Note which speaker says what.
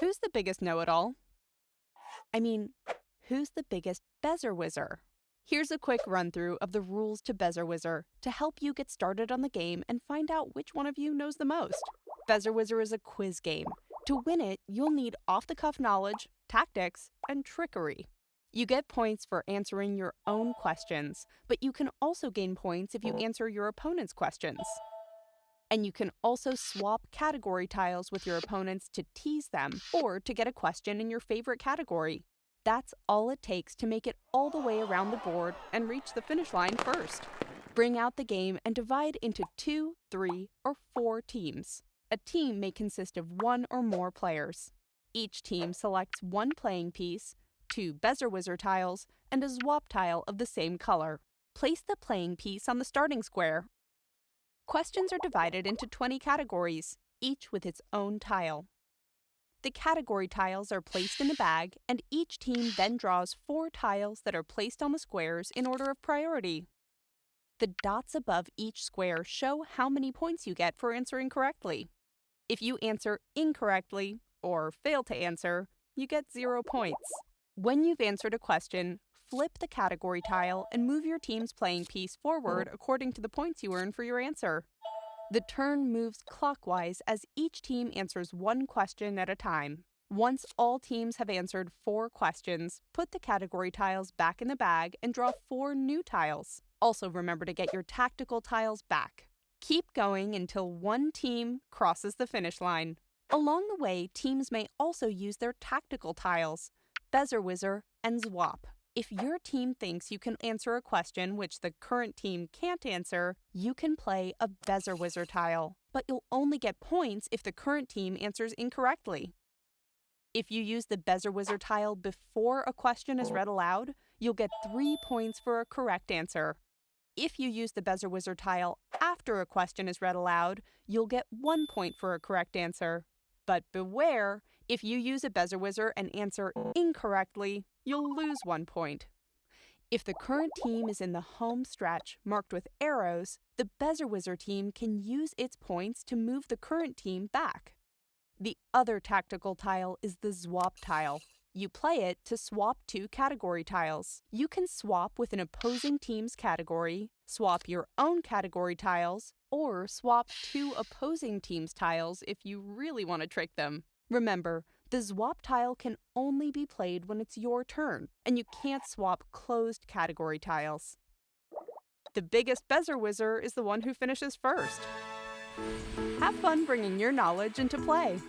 Speaker 1: Who's the biggest know-it-all? I mean, who's the biggest Bezzerwizzer? Here's a quick run-through of the rules to Bezzerwizzer to help you get started on the game and find out which one of you knows the most. Bezzerwizzer is a quiz game. To win it, you'll need off-the-cuff knowledge, tactics, and trickery. You get points for answering your own questions, but you can also gain points if you answer your opponent's questions. And you can also swap category tiles with your opponents to tease them or to get a question in your favorite category. That's all it takes to make it all the way around the board and reach the finish line first. Bring out the game and divide into 2, 3, or 4 teams. A team may consist of 1 or more players. Each team selects 1 playing piece, 2 Bezzerwizzer tiles, and a Zwap Tile of the same color. Place the playing piece on the starting square. Questions are divided into 20 categories, each with its own tile. The category tiles are placed in a bag, and each team then draws 4 tiles that are placed on the squares in order of priority. The dots above each square show how many points you get for answering correctly. If you answer incorrectly, or fail to answer, you get 0 points. When you've answered a question, flip the category tile and move your team's playing piece forward according to the points you earn for your answer. The turn moves clockwise as each team answers 1 question at a time. Once all teams have answered 4 questions, put the category tiles back in the bag and draw 4 new tiles. Also remember to get your tactical tiles back. Keep going until one team crosses the finish line. Along the way, teams may also use their tactical tiles, Bezzerwizzer and Zwap. If your team thinks you can answer a question which the current team can't answer, you can play a Bezzerwizzer tile, but you'll only get points if the current team answers incorrectly. If you use the Bezzerwizzer tile before a question is read aloud, you'll get 3 points for a correct answer. If you use the Bezzerwizzer tile after a question is read aloud, you'll get 1 point for a correct answer. But beware, if you use a Bezzerwizzer and answer incorrectly, you'll lose 1 point. If the current team is in the home stretch marked with arrows, the Bezzerwizzer team can use its points to move the current team back. The other tactical tile is the Zwap Tile. You play it to swap 2 category tiles. You can swap with an opposing team's category, swap your own category tiles, or swap 2 opposing teams' tiles if you really want to trick them. Remember, the Zwap Tile can only be played when it's your turn, and you can't swap closed category tiles. The biggest Bezzerwizzer is the one who finishes first. Have fun bringing your knowledge into play.